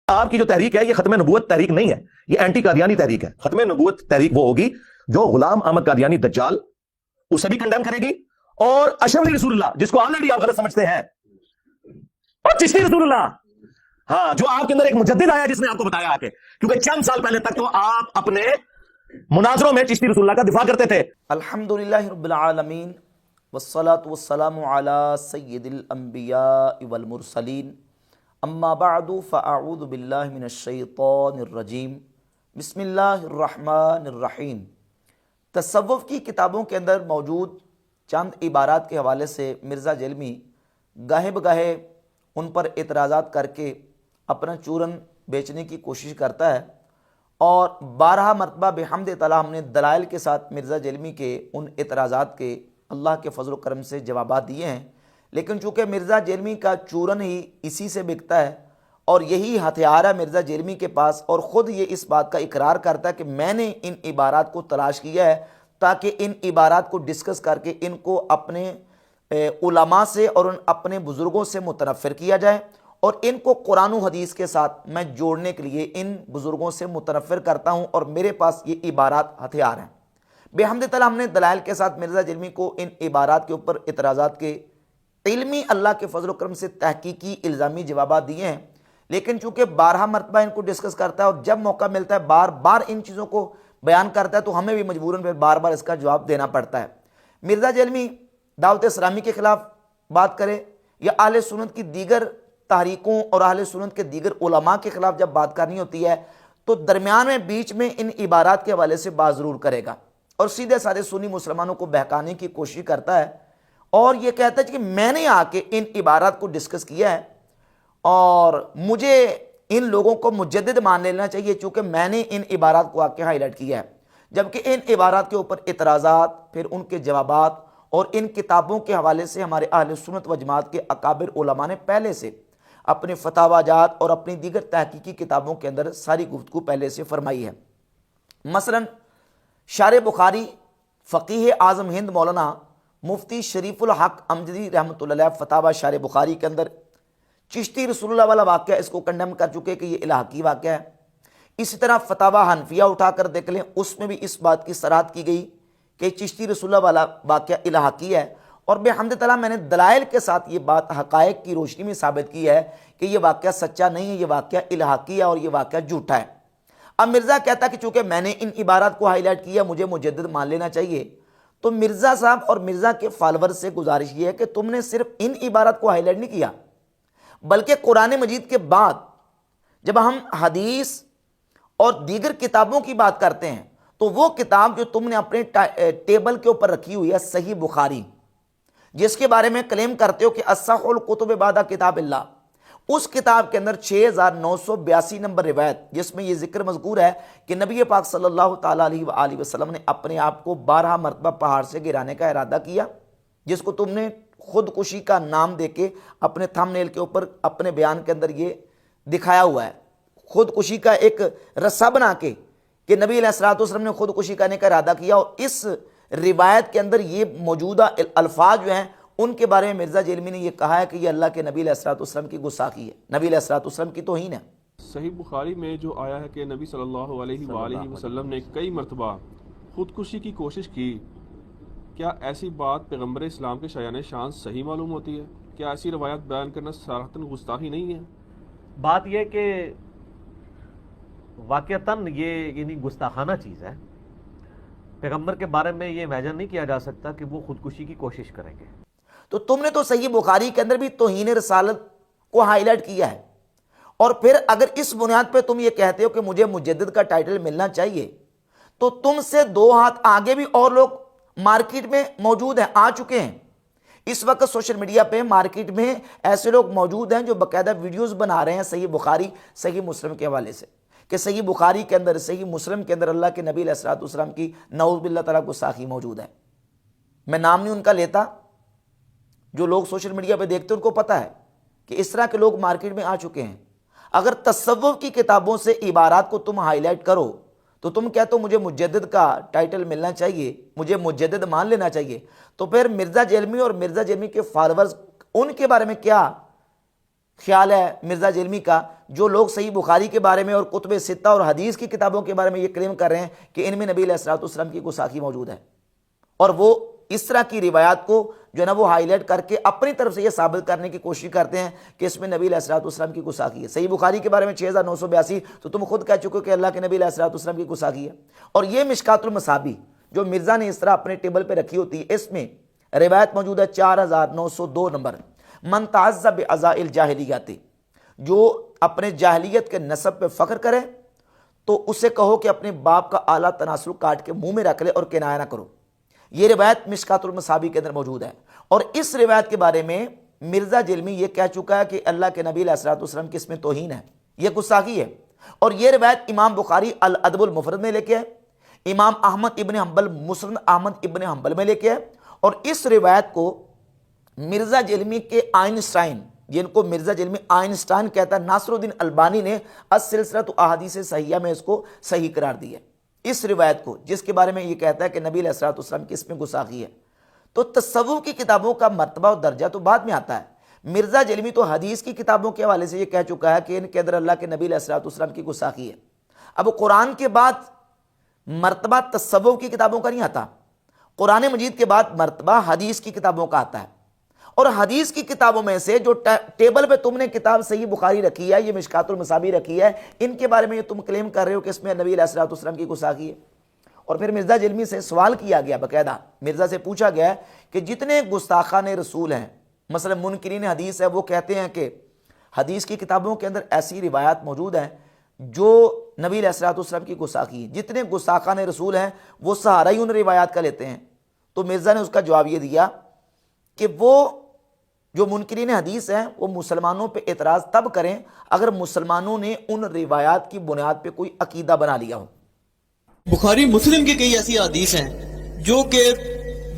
آپ کی جو تحریک ہے یہ ختم نبوت تحریک نہیں ہے، یہ اینٹی قادیانی تحریک ہے۔ ختم نبوت تحریک وہ ہوگی جو غلام احمد قادیانی دجال اسے بھی کنڈیم کرے گی، اور اشرف علی رسول اللہ جس کو آلریڈی آپ غلط سمجھتے ہیں، اور چشتی رسول اللہ، ہاں جو آپ کے اندر ایک مجدد آیا جس نے آپ کو بتایا آ کے، کیونکہ چند سال پہلے تک تو آپ اپنے مناظروں میں چشتی رسول اللہ کا دفاع کرتے تھے۔ الحمدللہ رب العالمین والصلاة والسلام علی سید الانبیاء والمرسلین، اما بعد فاعوذ باللہ من الشیطان الرجیم، بسم اللہ الرحمن الرحیم۔ تصوف کی کتابوں کے اندر موجود چند عبارات کے حوالے سے مرزا جیلمی گاہے بگاہے ان پر اعتراضات کر کے اپنا چورن بیچنے کی کوشش کرتا ہے، اور 12 مرتبہ بحمد تعالیٰ ہم نے دلائل کے ساتھ مرزا جیلمی کے ان اعتراضات کے اللہ کے فضل و کرم سے جوابات دیے ہیں، لیکن چونکہ مرزا جیلمی کا چورن ہی اسی سے بکتا ہے اور یہی ہتھیار ہے مرزا جیلمی کے پاس، اور خود یہ اس بات کا اقرار کرتا ہے کہ میں نے ان عبارات کو تلاش کیا ہے تاکہ ان عبارات کو ڈسکس کر کے ان کو اپنے علماء سے اور ان اپنے بزرگوں سے متنفر کیا جائے، اور ان کو قرآن و حدیث کے ساتھ میں جوڑنے کے لیے ان بزرگوں سے متنفر کرتا ہوں، اور میرے پاس یہ عبارات ہتھیار ہیں۔ بحمد تعالیٰ ہم نے دلائل کے ساتھ مرزا جیلمی کو ان عبارات کے اوپر اعتراضات کے علمی اللہ کے فضل و کرم سے تحقیقی الزامی جوابات دیے ہیں، لیکن چونکہ 12 مرتبہ ان کو ڈسکس کرتا ہے اور جب موقع ملتا ہے بار بار ان چیزوں کو بیان کرتا ہے، تو ہمیں بھی مجبوراً پھر بار بار اس کا جواب دینا پڑتا ہے۔ مرزا جیلمی دعوت اسلامی کے خلاف بات کرے یا اہل سنت کی دیگر تحریکوں اور اہل سنت کے دیگر علماء کے خلاف جب بات کرنی ہوتی ہے تو درمیان میں بیچ میں ان عبارات کے حوالے سے بات ضرور کرے گا، اور سیدھے سادے سنی مسلمانوں کو بہکانے کی کوشش کرتا ہے، اور یہ کہتا ہے کہ میں نے آ کے ان عبارات کو ڈسکس کیا ہے اور مجھے ان لوگوں کو مجدد مان لینا چاہیے چونکہ میں نے ان عبارات کو آ کے ہائی لائٹ کیا ہے، جبکہ ان عبارات کے اوپر اعتراضات، پھر ان کے جوابات اور ان کتابوں کے حوالے سے ہمارے اہل سنت و جماعت کے اکابر علماء نے پہلے سے اپنے فتاوی جات اور اپنی دیگر تحقیقی کتابوں کے اندر ساری گفتگو پہلے سے فرمائی ہے۔ مثلا شارح بخاری فقیہ اعظم ہند مولانا مفتی شریف الحق امجدی رحمۃ اللہ علیہ فتاوی شارح بخاری کے اندر چشتی رسول اللہ والا واقعہ اس کو کنڈیم کر چکے کہ یہ الہاقی واقعہ ہے۔ اسی طرح فتاوی حنفیہ اٹھا کر دیکھ لیں، اس میں بھی اس بات کی صراحت کی گئی کہ چشتی رسول اللہ والا واقعہ الہاقی ہے، اور بحمد تعالیٰ میں نے دلائل کے ساتھ یہ بات حقائق کی روشنی میں ثابت کی ہے کہ یہ واقعہ سچا نہیں ہے، یہ واقعہ الہاقی ہے اور یہ واقعہ جھوٹا ہے۔ اب مرزا کہتا کہ چونکہ میں نے ان عبارات کو ہائی لائٹ کیا مجھے مجدد مان لینا چاہیے، تو مرزا صاحب اور مرزا کے فالوور سے گزارش یہ ہے کہ تم نے صرف ان عبارات کو ہائی لائٹ نہیں کیا، بلکہ قرآن مجید کے بعد جب ہم حدیث اور دیگر کتابوں کی بات کرتے ہیں تو وہ کتاب جو تم نے اپنے ٹیبل کے اوپر رکھی ہوئی ہے صحیح بخاری، جس کے بارے میں کلیم کرتے ہو کہ اصح الکتب بعد کتاب اللہ، اس کتاب کے اندر 6982 نمبر روایت جس میں یہ ذکر مذکور ہے کہ نبی پاک صلی اللہ تعالیٰ علیہ وآلہ وسلم نے اپنے آپ کو 12 مرتبہ پہاڑ سے گرانے کا ارادہ کیا، جس کو تم نے خودکشی کا نام دے کے اپنے تھم نیل کے اوپر اپنے بیان کے اندر یہ دکھایا ہوا ہے، خودکشی کا ایک رسہ بنا کے کہ نبی علیہ الصلوۃ والسلام نے خودکشی کرنے کا ارادہ کیا، اور اس روایت کے اندر یہ موجودہ الفاظ جو ہیں ان کے بارے میں مرزا جیلمی نے یہ کہا ہے کہ یہ اللہ کے نبی علیہ الصلوۃ والسلام کی گستاخی ہے، نبی علیہ الصلوۃ والسلام کی توہین ہے۔ صحیح بخاری میں جو آیا ہے کہ نبی صلی اللہ علیہ وآلہ وسلم نے کئی مرتبہ خودکشی کی کوشش کی، کیا ایسی بات پیغمبر اسلام کے شایان شان صحیح معلوم ہوتی ہے؟ کیا ایسی روایت بیان کرنا صراحتاً گستاخی نہیں ہے؟ بات یہ کہ واقعتاً یہ یعنی گستاخانہ چیز ہے، پیغمبر کے بارے میں یہ امیجن نہیں کیا جا سکتا کہ وہ خودکشی کی کوشش کریں گے۔ تو تم نے تو صحیح بخاری کے اندر بھی توہین رسالت کو ہائی لائٹ کیا ہے، اور پھر اگر اس بنیاد پہ تم یہ کہتے ہو کہ مجھے مجدد کا ٹائٹل ملنا چاہیے، تو تم سے 2 ہاتھ آگے بھی اور لوگ مارکیٹ میں موجود ہیں، آ چکے ہیں۔ اس وقت سوشل میڈیا پہ مارکیٹ میں ایسے لوگ موجود ہیں جو باقاعدہ ویڈیوز بنا رہے ہیں صحیح بخاری صحیح مسلم کے حوالے سے، کہ صحیح بخاری کے اندر صحیح مسلم کے اندر اللہ کے نبی علیہ الصلوۃ والسلام کی نعوذ باللہ تعالیٰ گستاخی موجود ہے۔ میں نام نہیں ان کا لیتا، جو لوگ سوشل میڈیا پہ دیکھتے ہیں ان کو پتہ ہے کہ اس طرح کے لوگ مارکیٹ میں آ چکے ہیں۔ اگر تصوف کی کتابوں سے عبارات کو تم ہائی لائٹ کرو تو تم کہتے ہو مجھے مجدد کا ٹائٹل ملنا چاہیے، مجھے مجدد مان لینا چاہیے، تو پھر مرزا جیلمی اور مرزا جیلمی کے فالوورز ان کے بارے میں کیا خیال ہے مرزا جیلمی کا جو لوگ صحیح بخاری کے بارے میں اور کتب ستہ اور حدیث کی کتابوں کے بارے میں یہ کلیم کر رہے ہیں کہ ان میں نبی علیہ الصلوۃ والسلام کی گستاخی موجود ہے، اور وہ اس طرح کی روایات کو جو ہے نا وہ ہائی لائٹ کر کے اپنی طرف سے یہ ثابت کرنے کی کوشش کرتے ہیں کہ اس میں نبی علیہ الصلوۃ والسلام کی گستاخی ہے۔ صحیح بخاری کے بارے میں 6982 تو تم خود کہہ چکے ہو کہ اللہ کے نبی علیہ الصلوۃ والسلام کی گستاخی ہے، اور یہ مشکات المصابیح جو مرزا نے اس طرح اپنے ٹیبل پہ رکھی ہوتی ہے، اس میں روایت موجود ہے 4902 نمبر، من تعزّ بعزاء الجاہلیت، جو اپنے جاہلیت کے نسب پہ فخر کرے تو اسے کہو کہ اپنے باپ کا اعلیٰ تناسل کاٹ کے منہ میں رکھ لے اور کنایہ نہ کرو۔ یہ روایت مشکات المصابیح کے اندر موجود ہے، اور اس روایت کے بارے میں مرزا جلمی یہ کہہ چکا ہے کہ اللہ کے نبی علیہ الصلوۃ والسلام کی اس میں توہین ہے، یہ گستاخی ہے، اور یہ روایت امام بخاری الادب المفرد میں لے کے ہے، امام احمد ابن حنبل مسند احمد ابن حنبل میں لے کے ہے، اور اس روایت کو مرزا جلمی کے آئنسٹائن، جن کو مرزا جلمی آئنسٹائن کہتا ہے، ناصر الدین البانی نے السلسلۃ احادیث صحیحہ میں اس کو صحیح قرار دیا ہے، اس روایت کو جس کے بارے میں یہ کہتا ہے کہ نبی علیہ الصلوۃ والسلام کی اس میں گستاخی ہے۔ تو تصوف کی کتابوں کا مرتبہ اور درجہ تو بعد میں آتا ہے، مرزا جلمی تو حدیث کی کتابوں کے حوالے سے یہ کہہ چکا ہے کہ ان کے اندر اللہ کے نبی علیہ الصلوۃ والسلام کی گستاخی ہے۔ اب قرآن کے بعد مرتبہ تصوف کی کتابوں کا نہیں آتا، قرآن مجید کے بعد مرتبہ حدیث کی کتابوں کا آتا ہے، اور حدیث کی کتابوں میں سے جو ٹیبل پہ تم نے کتاب صحیح بخاری رکھی ہے، یہ مشکات المصابیح رکھی ہے، ان کے بارے میں یہ تم کلیم کر رہے ہو کہ اس میں نبی علیہ الصلوۃ والسلام کی گستاخی ہے۔ اور پھر مرزا جلمی سے سوال کیا گیا، باقاعدہ مرزا سے پوچھا گیا کہ جتنے گستاخان رسول ہیں، مثلا منکرین حدیث ہے، وہ کہتے ہیں کہ حدیث کی کتابوں کے اندر ایسی روایات موجود ہیں جو نبی علیہ الصلوۃ والسلام کی گستاخی ہے، جتنے گستاخان رسول ہیں وہ سہارا ہی ان روایات کا لیتے ہیں۔ تو مرزا نے اس کا جواب یہ دیا کہ وہ جو منکرین حدیث ہیں وہ مسلمانوں پہ اعتراض تب کریں اگر مسلمانوں نے ان روایات کی بنیاد پہ کوئی عقیدہ بنا لیا ہو۔ بخاری مسلم کی کئی ایسی حدیث ہیں جو کہ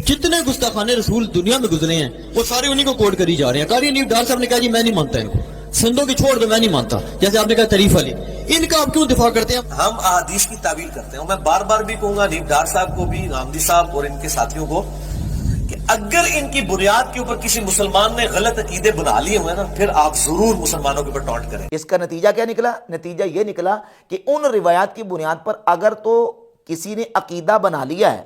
جتنے گستاخانے رسول دنیا میں گزرے ہیں وہ سارے انہی کو کوٹ کری جا رہے ہیں۔ قاری نیب ڈار صاحب نے کہا جی میں نہیں مانتا ان کو، سندوں کی چھوڑ دو میں نہیں مانتا، جیسے آپ نے کہا طریف علی، ان کا آپ کیوں دفاع کرتے ہیں؟ ہم احادیث کی تعویل کرتے ہیں، میں بار بار بھی کہوں گا نیب ڈار صاحب کو بھی، غامدی صاحب اور ان کے ساتھیوں کو، کہ اگر ان کی بنیاد کے اوپر کسی مسلمان نے غلط عقیدے بنا لیے ہوئے نا، پھر آپ ضرور مسلمانوں کے اوپر ٹونٹ کریں۔ اس کا نتیجہ کیا نکلا؟ نتیجہ یہ نکلا کہ ان روایات کی بنیاد پر اگر تو کسی نے عقیدہ بنا لیا ہے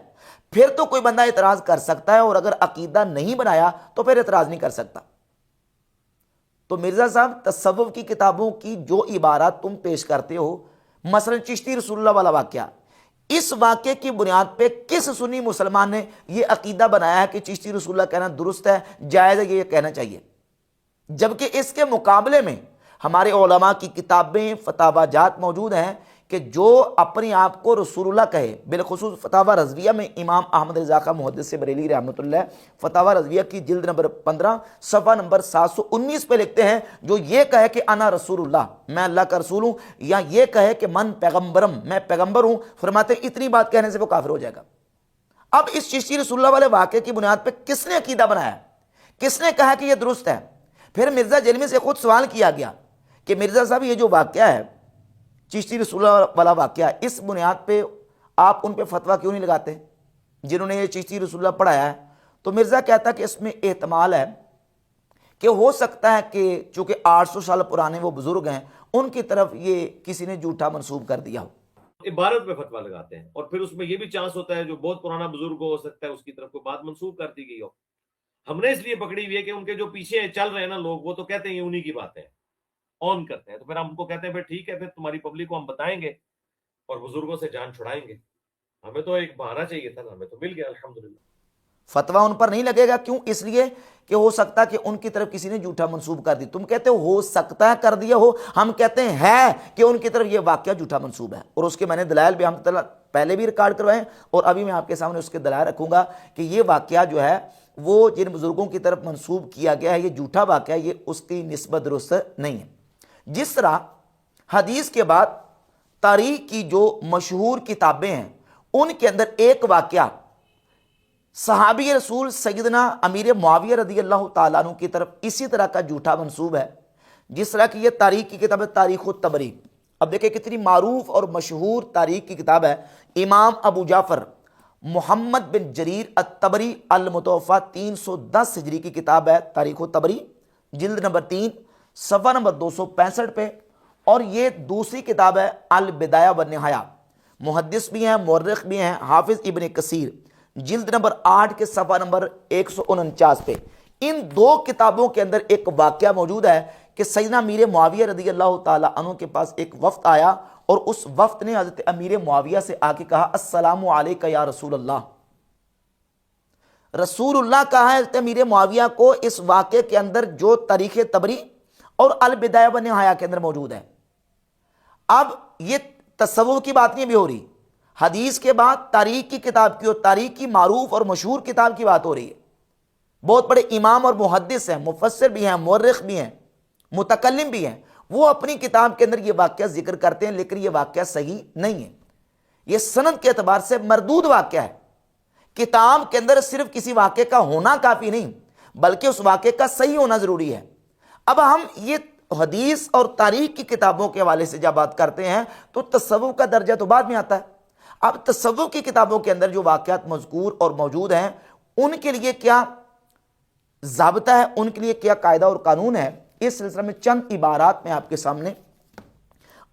پھر تو کوئی بندہ اعتراض کر سکتا ہے، اور اگر عقیدہ نہیں بنایا تو پھر اعتراض نہیں کر سکتا۔ تو مرزا صاحب تصوف کی کتابوں کی جو عبارات تم پیش کرتے ہو، مثلا چشتی رسول اللہ والا واقعہ، اس واقعے کی بنیاد پہ کس سنی مسلمان نے یہ عقیدہ بنایا ہے کہ چشتی رسول اللہ کہنا درست ہے، جائز ہے، یہ کہنا چاہیے؟ جبکہ اس کے مقابلے میں ہمارے علماء کی کتابیں فتاوی جات موجود ہیں کہ جو اپنے آپ کو رسول اللہ کہے، بالخصوص فتاوی رضویہ میں امام احمد رضا خان محدث بریلوی رحمۃ اللہ فتاوی رضویہ کی جلد نمبر 15 صفحہ نمبر 719 پہ لکھتے ہیں، جو یہ کہے کہ انا رسول اللہ، میں اللہ کا رسول ہوں، یا یہ کہے کہ من پیغمبرم، میں پیغمبر ہوں، فرماتے ہیں اتنی بات کہنے سے وہ کافر ہو جائے گا۔ اب اس چشتی رسول اللہ والے واقعے کی بنیاد پہ کس نے عقیدہ بنایا، کس نے کہا کہ یہ درست ہے؟ پھر مرزا جلمی سے خود سوال کیا گیا کہ مرزا صاحب یہ جو واقعہ ہے چشتی رسول اللہ والا واقعہ، اس بنیاد پہ آپ ان پہ فتویٰ کیوں نہیں لگاتے جنہوں نے یہ چشتی رسول اللہ پڑھایا ہے؟ تو مرزا کہتا کہ اس میں احتمال ہے کہ ہو سکتا ہے کہ چونکہ 800 سال پرانے وہ بزرگ ہیں، ان کی طرف یہ کسی نے جھوٹا منسوب کر دیا ہو۔ عبارت پہ فتویٰ لگاتے ہیں، اور پھر اس میں یہ بھی چانس ہوتا ہے جو بہت پرانا بزرگ ہو سکتا ہے اس کی طرف کوئی بات منسوب کر دی گئی ہو۔ ہم نے اس لیے پکڑی ہوئی ہے کہ ان کے جو پیچھے چل رہے ہیں نا لوگ، وہ تو کہتے ہیں یہ انہی کی باتیں آن کرتے ہیں، تو پھر ہم ان کو کہتے ہیں پھر ٹھیک ہے، پھر تمہاری پبلک کو ہم بتائیں گے اور بزرگوں سے جان چھڑائیں گے۔ ہمیں تو ایک بہانہ چاہیے تھا نا، ہمیں تو مل گیا الحمدللہ۔ فتویٰ ان پر نہیں لگے گا، کیوں؟ اس لیے کہ ہو سکتا ہے کہ ان کی طرف کسی نے جھوٹا منسوب کر دی۔ تم کہتے ہو سکتا ہے کر دیا ہو، ہم کہتے ہیں ہے کہ ان کی طرف یہ واقعہ جھوٹا منسوب ہے، اور اس کے میں نے دلائل بھی پہلے بھی ریکارڈ کروائے ہیں، اور ابھی میں آپ کے سامنے اس کے دلائل رکھوں گا کہ یہ واقعہ جو ہے وہ جن بزرگوں کی طرف منسوب کیا گیا ہے یہ جھوٹا واقعہ، یہ اس کی نسبت درست نہیں ہے۔ جس طرح حدیث کے بعد تاریخ کی جو مشہور کتابیں ہیں ان کے اندر ایک واقعہ صحابی رسول سیدنا امیر معاویہ رضی اللہ تعالیٰ عنہ کی طرف اسی طرح کا جھوٹا منسوب ہے، جس طرح کی یہ تاریخ کی کتاب ہے تاریخ الطبری۔ اب دیکھیں کتنی معروف اور مشہور تاریخ کی کتاب ہے، امام ابو جعفر محمد بن جریر الطبری المتوفی 310 ہجری کی کتاب ہے تاریخ الطبری، جلد نمبر 3 صفحہ نمبر 265 پہ اور یہ دوسری کتاب ہے البدایہ والنہایہ، محدث بھی ہیں، مورخ بھی ہیں، حافظ ابن کثیر، جلد نمبر 8 کے صفحہ نمبر 149 پہ ان دو کتابوں کے اندر ایک واقعہ موجود ہے کہ سیدنا امیر معاویہ رضی اللہ تعالی عنہ کے پاس ایک وفد آیا اور اس وفد نے حضرت امیر معاویہ سے آ کے کہا السلام علیکہ یا رسول اللہ۔ رسول اللہ کہا ہے حضرت امیر معاویہ کو اس واقعے کے اندر جو تاریخ طبری اور البدایہ والنہایہ کے اندر موجود ہے۔ اب یہ تصوف کی بات نہیں بھی ہو رہی، حدیث کے بعد تاریخ کی کتاب کی اور تاریخ کی معروف اور مشہور کتاب کی بات ہو رہی ہے۔ بہت بڑے امام اور محدث ہیں، مفسر بھی ہیں، مورخ بھی ہیں، متکلم بھی ہیں، وہ اپنی کتاب کے اندر یہ واقعہ ذکر کرتے ہیں، لیکن یہ واقعہ صحیح نہیں ہے، یہ سند کے اعتبار سے مردود واقعہ ہے۔ کتاب کے اندر صرف کسی واقعے کا ہونا کافی نہیں، بلکہ اس واقعے کا صحیح ہونا ضروری ہے۔ اب ہم یہ حدیث اور تاریخ کی کتابوں کے حوالے سے جب بات کرتے ہیں تو تصوف کا درجہ تو بعد میں آتا ہے۔ اب تصوف کی کتابوں کے اندر جو واقعات مذکور اور موجود ہیں ان کے لیے کیا ضابطہ ہے، ان کے لیے کیا قاعدہ اور قانون ہے، اس سلسلے میں چند عبارات میں آپ کے سامنے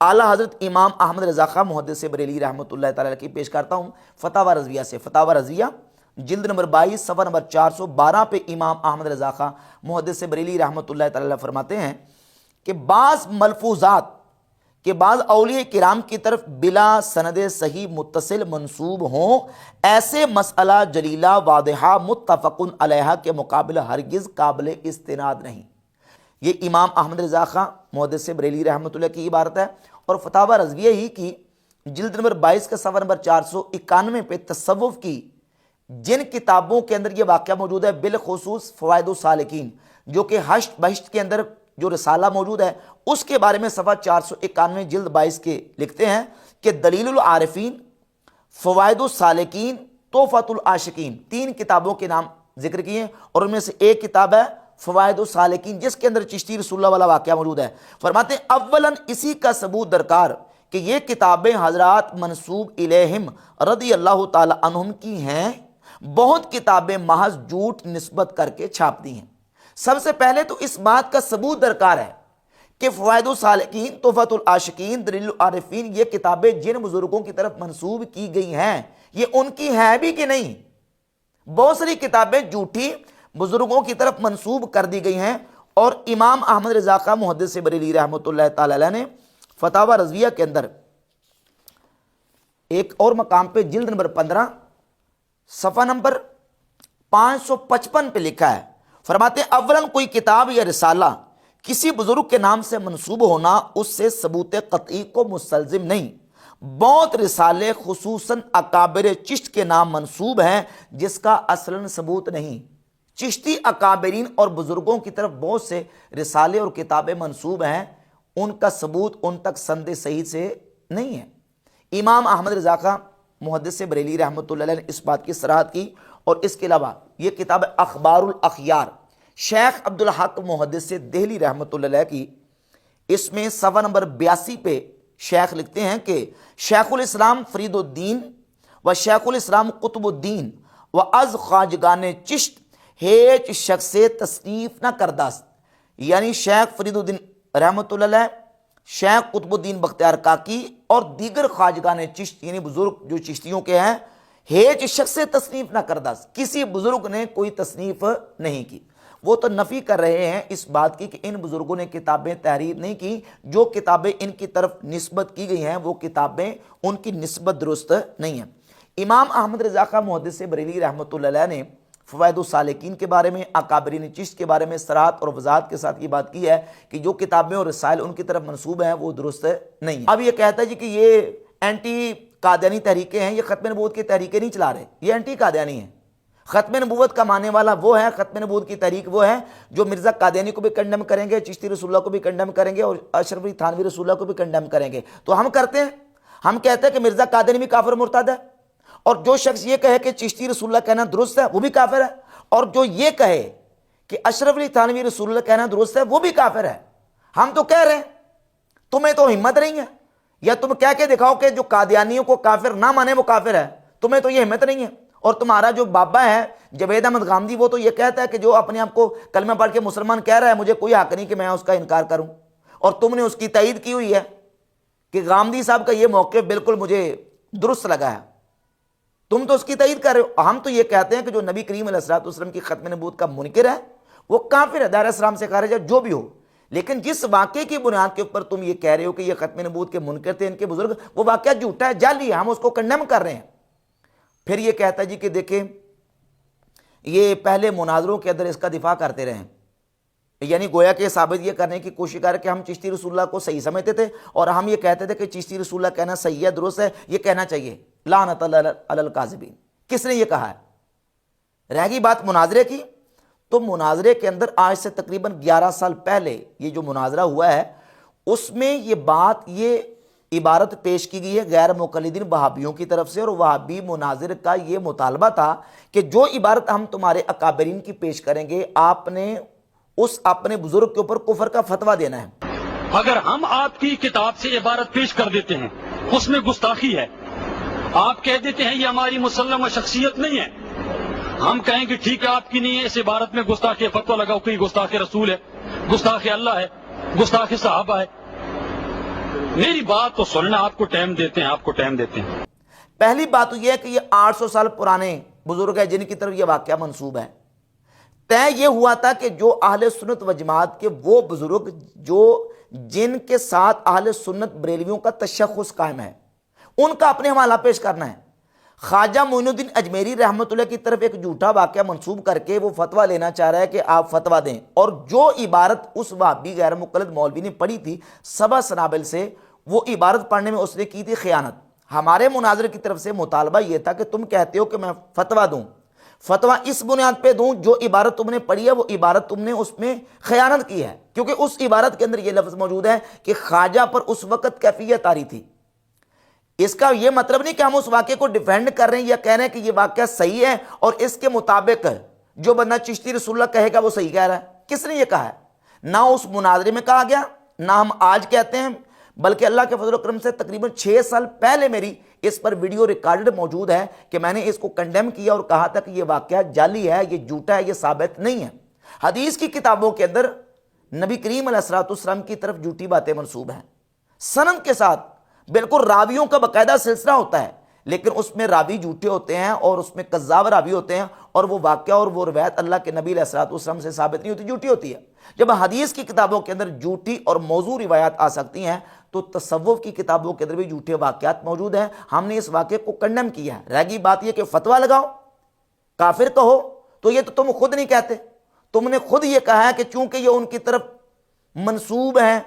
اعلیٰ حضرت امام احمد رضا خان محدث بریلوی رحمۃ اللہ تعالی کی پیش کرتا ہوں فتاوی رضویہ سے۔ فتاوی رضویہ جلد نمبر 22 صفحہ نمبر 412 پہ امام احمد رضا خان محدث بریلوی رحمۃ اللہ تعالی فرماتے ہیں کہ بعض ملفوظات کہ بعض اولیاء کرام کی طرف بلا سند صحیح متصل منسوب ہوں، ایسے مسئلہ جلیلہ واضحہ متفق علیہ کے مقابل ہرگز قابل استناد نہیں۔ یہ امام احمد رضا خان محدث بریلوی رحمۃ اللہ کی عبارت ہے، اور فتاوی رضویہ ہی کی جلد نمبر 22 کا صفحہ نمبر 491 پہ تصوف کی جن کتابوں کے اندر یہ واقعہ موجود ہے، بالخصوص فوائد السالکین جو کہ حشت بہشت کے اندر جو رسالہ موجود ہے اس کے بارے میں صفحہ 491 جلد 22 کے لکھتے ہیں کہ دلیل العارفین، فوائد السالکین، تحفۃ العاشقین، 3 کتابوں کے نام ذکر کیے، اور ان میں سے ایک کتاب ہے فوائد السالکین جس کے اندر چشتی رسول اللہ والا واقعہ موجود ہے۔ فرماتے ہیں اولاً اسی کا ثبوت درکار کہ یہ کتابیں حضرات منسوب الیہم رضی اللہ تعالی عنہم کی ہیں، بہت کتابیں محض جھوٹ نسبت کر کے چھاپ دی ہیں۔ سب سے پہلے تو اس بات کا ثبوت درکار ہے کہ فوائد السالکین، تحفۃ العاشقین، دلیل العارفین یہ کتابیں جن بزرگوں کی طرف منسوب کی گئی ہیں یہ ان کی ہیں بھی کہ نہیں۔ بہت ساری کتابیں جھوٹی بزرگوں کی طرف منسوب کر دی گئی ہیں، اور امام احمد رضا خان محدث بریلوی رحمۃ اللہ تعالی علیہ نے فتاوی رضویہ کے اندر ایک اور مقام پہ جلد نمبر 15 صفحہ نمبر 555 پہ لکھا ہے، فرماتے ہیں اولاً کوئی کتاب یا رسالہ کسی بزرگ کے نام سے منسوب ہونا اس سے ثبوت قطعی کو مستلزم نہیں۔ بہت رسالے خصوصاً اکابر چشت کے نام منسوب ہیں جس کا اصلاً ثبوت نہیں۔ چشتی اکابرین اور بزرگوں کی طرف بہت سے رسالے اور کتابیں منسوب ہیں، ان کا ثبوت ان تک سند صحیح سے نہیں ہے۔ امام احمد رضا خان محدث بریلوی رحمۃ اللہ علیہ نے اس بات کی صراحت کی، اور اس کے علاوہ یہ کتاب اخبار الاخیار شیخ عبدالحق محدث دہلی رحمۃ اللہ علیہ کی، اس میں صفحہ نمبر 82 پہ شیخ لکھتے ہیں کہ شیخ الاسلام فرید الدین و شیخ الاسلام قطب الدین و از خواجگان چشت ہیچ شخص تصنیف نہ کرداست، یعنی شیخ فرید الدین رحمۃ اللہ علیہ، شیخ قطب الدین بختیار کاکی اور دیگر خواجگان چشت یعنی بزرگ جو چشتیوں کے ہیں، ہیچ شخص تصنیف نہ کرداست، کسی بزرگ نے کوئی تصنیف نہیں کی۔ وہ تو نفی کر رہے ہیں اس بات کی کہ ان بزرگوں نے کتابیں تحریر نہیں کی، جو کتابیں ان کی طرف نسبت کی گئی ہیں وہ کتابیں ان کی نسبت درست نہیں ہیں۔ امام احمد رضا خان محدث بریلوی رحمۃ اللہ علیہ نے فوائد السالکین کے بارے میں، اکابرین چشت کے بارے میں صراحت اور وضاحت کے ساتھ یہ بات کی ہے کہ جو کتابیں اور رسائل ان کی طرف منسوب ہیں وہ درست نہیں ہیں۔ اب یہ کہتا ہے جی کہ یہ اینٹی قادیانی تحریکیں ہیں، یہ ختم نبوت کی تحریکیں نہیں چلا رہے، یہ اینٹی قادیانی ہیں۔ ختم نبوت کا ماننے والا وہ ہے، ختم نبوت کی تحریک وہ ہے جو مرزا قادیانی کو بھی کنڈم کریں گے، چشتی رسول اللہ کو بھی کنڈم کریں گے، اور اشرف علی تھانوی رسول اللہ کو بھی کنڈم کریں گے۔ تو ہم کرتے ہیں، ہم کہتے ہیں کہ مرزا قادیانی بھی کافر مرتد ہے، اور جو شخص یہ کہے کہ چشتی رسول اللہ کہنا درست ہے وہ بھی کافر ہے، اور جو یہ کہے کہ اشرف علی تھانوی رسول اللہ کہنا درست ہے وہ بھی کافر ہے۔ ہم تو کہہ رہے ہیں تمہیں تو ہمت نہیں ہے، یا تم کہہ کے دکھاؤ کہ جو قادیانیوں کو کافر نہ مانے وہ کافر ہے، تمہیں تو یہ ہمت نہیں ہے۔ اور تمہارا جو بابا ہے جوید احمد غامدی وہ تو یہ کہتا ہے کہ جو اپنے آپ کو کلمہ پڑھ کے مسلمان کہہ رہا ہے مجھے کوئی حق نہیں کہ میں اس کا انکار کروں۔ اور تم نے اس کی تائید کی ہوئی ہے کہ غامدی صاحب کا یہ موقف بالکل مجھے درست لگا ہے، تم تو اس کی تائید کر رہے ہو۔ ہم تو یہ کہتے ہیں کہ جو نبی کریم علیہ الصلوۃ والسلام کی ختم نبوت کا منکر ہے وہ کافر ہے، دائرہ اسلام سے خارج ہے، جو بھی ہو، لیکن جس واقعے کی بنیاد کے اوپر تم یہ کہہ رہے ہو کہ یہ ختم نبوت کے منکر تھے ان کے بزرگ، وہ واقعہ جھوٹا ہے، جعلی ہے، ہم اس کو کنڈیم کر رہے ہیں۔ پھر یہ کہتا ہے جی کہ دیکھیں یہ پہلے مناظروں کے اندر اس کا دفاع کرتے رہے، یعنی گویا کہ ثابت یہ کرنے کی کوشش کر کہ ہم چشتی رسول اللہ کو صحیح سمجھتے تھے اور ہم یہ کہتے تھے کہ چشتی رسول اللہ کہنا صحیح ہے، درست ہے، یہ کہنا چاہیے، لعنت اللہ علی الکاذبین۔ کس نے یہ کہا ہے؟ رہ گئی بات مناظرے کی، تو مناظرے کے اندر آج سے تقریباً 11 سال پہلے یہ جو مناظرہ ہوا ہے اس میں یہ بات، یہ عبارت پیش کی گئی ہے غیر مقلدین وہابیوں کی طرف سے، اور وہابی مناظر کا یہ مطالبہ تھا کہ جو عبارت ہم تمہارے اکابرین کی پیش کریں گے آپ نے اس اپنے بزرگ کے اوپر کفر کا فتویٰ دینا ہے۔ اگر ہم آپ کی کتاب سے عبارت پیش کر دیتے ہیں اس میں گستاخی ہے، آپ کہہ دیتے ہیں یہ ہماری مسلمہ شخصیت نہیں ہے، ہم کہیں کہ ٹھیک ہے آپ کی نہیں ہے، اس عبارت میں گستاخی فتویٰ لگاؤ کہ گستاخ رسول ہے، گستاخ اللہ ہے، گستاخ صحابہ ہے۔ میری بات تو سننا، آپ کو ٹائم دیتے ہیں۔ پہلی بات تو یہ ہے کہ یہ 800 سال پرانے بزرگ ہیں جن کی طرف یہ واقعہ منسوب ہے۔ طے یہ ہوا تھا کہ جو اہل سنت و جماعت کے وہ بزرگ جن کے ساتھ اہل سنت بریلویوں کا تشخص قائم ہے ان کا اپنے حوالہ پیش کرنا ہے۔ خواجہ معین الدین اجمیری رحمۃ اللہ کی طرف ایک جھوٹا واقعہ منسوب کر کے وہ فتویٰ لینا چاہ رہا ہے کہ آپ فتویٰ دیں، اور جو عبارت اس وہابی غیر مقلد مولوی نے پڑھی تھی سبا سنابل سے، وہ عبارت پڑھنے میں اس نے کی تھی خیانت۔ ہمارے مناظر کی طرف سے مطالبہ یہ تھا کہ تم کہتے ہو کہ میں فتویٰ دوں، فتویٰ اس بنیاد پہ دوں جو عبارت تم نے پڑھی ہے وہ عبارت تم نے اس میں خیانت کی ہے، کیونکہ اس عبارت کے اندر یہ لفظ موجود ہے کہ خواجہ پر اس وقت کیفیت آ رہی تھی۔ اس کا یہ مطلب نہیں کہ ہم اس واقعے کو ڈیفینڈ کر رہے ہیں یا کہہ رہے ہیں کہ یہ واقعہ صحیح ہے اور اس کے مطابق جو بندہ چشتی رسول اللہ کہے گا وہ صحیح کہہ رہا ہے۔ کس نے یہ کہا ہے؟ نہ اس مناظرے میں کہا گیا، نہ ہم آج کہتے ہیں، بلکہ اللہ کے فضل و کرم سے تقریباً 6 سال پہلے میری اس پر ویڈیو ریکارڈڈ موجود ہے کہ میں نے اس کو کنڈیم کیا اور کہا تھا کہ یہ واقعہ جعلی ہے، یہ جھوٹا ہے، یہ ثابت نہیں ہے۔ حدیث کی کتابوں کے اندر نبی کریم علیہ الصلوۃ والسلام کی طرف جھوٹی باتیں منسوب ہیں، سند کے ساتھ، بالکل راویوں کا باقاعدہ سلسلہ ہوتا ہے، لیکن اس میں راوی جھوٹے ہوتے ہیں اور اس میں کذاب راوی ہوتے ہیں، اور وہ واقعہ اور وہ روایت اللہ کے نبی علیہ الصلوۃ والسلام سے ثابت نہیں ہوتی، جھوٹی ہوتی ہے۔ جب حدیث کی کتابوں کے اندر جھوٹی اور موضوع روایات آ سکتی ہیں تو تصوف کی کتابوں کے اندر بھی جھوٹے واقعات موجود ہیں۔ ہم نے اس واقعے کو کنڈیم کیا ہے۔ رہ گئی بات یہ کہ فتویٰ لگاؤ، کافر کہو، تو یہ تو تم خود نہیں کہتے، تم نے خود یہ کہا ہے کہ چونکہ یہ ان کی طرف منسوب ہیں،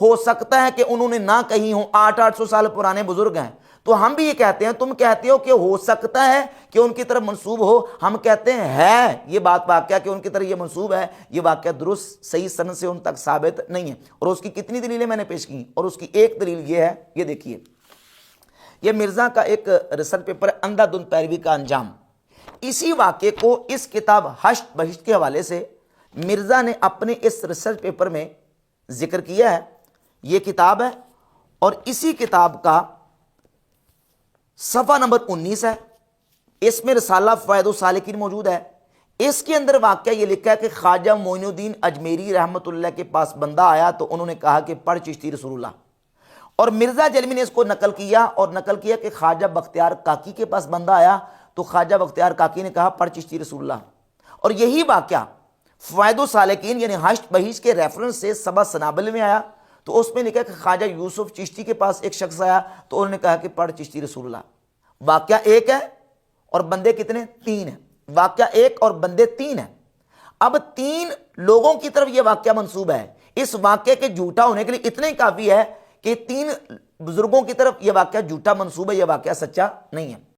ہو سکتا ہے کہ انہوں نے نہ کہی ہوں، 800 سال پرانے بزرگ ہیں، تو ہم بھی یہ کہتے ہیں، تم کہتے ہو کہ ہو سکتا ہے کہ ان کی طرف منسوب ہو، ہم کہتے ہیں ہے یہ بات واقعہ کہ ان کی طرف یہ منسوب ہے، یہ واقعہ درست صحیح سند سے ان تک ثابت نہیں ہے۔ اور اس کی کتنی دلیلیں میں نے پیش کی، اور اس کی ایک دلیل یہ ہے، یہ دیکھیے، یہ مرزا کا ایک ریسرچ پیپر اندھا دھند پیروی کا انجام، اسی واقعے کو اس کتاب حشت بہشت کے حوالے سے مرزا نے اپنے اس ریسرچ پیپر میں ذکر کیا ہے۔ یہ کتاب ہے اور اسی کتاب کا صفحہ نمبر 19 ہے، اس میں رسالہ فوائد السالکین موجود ہے۔ اس کے اندر واقعہ یہ لکھا ہے کہ خواجہ معین الدین اجمیری رحمۃ اللہ کے پاس بندہ آیا تو انہوں نے کہا کہ پڑھ چشتی رسول اللہ، اور مرزا جلمی نے اس کو نقل کیا اور نقل کیا کہ خواجہ بختیار کاکی کے پاس بندہ آیا تو خواجہ بختیار کاکی نے کہا پڑھ چشتی رسول اللہ، اور یہی واقعہ فوائد السالکین یعنی حشت بہشت کے ریفرنس سے سبا سنابل میں آیا، تو اس میں لکھا کہ خواجہ یوسف چشتی کے پاس ایک شخص آیا تو انہوں نے کہا کہ پڑھ چشتی رسول اللہ۔ واقعہ ایک ہے اور بندے کتنے؟ 3 ہیں۔ واقعہ ایک اور بندے 3 ہیں۔ اب 3 لوگوں کی طرف یہ واقعہ منسوب ہے، اس واقعے کے جھوٹا ہونے کے لیے اتنا ہی کافی ہے کہ 3 بزرگوں کی طرف یہ واقعہ جھوٹا منسوب ہے، یہ واقعہ سچا نہیں ہے۔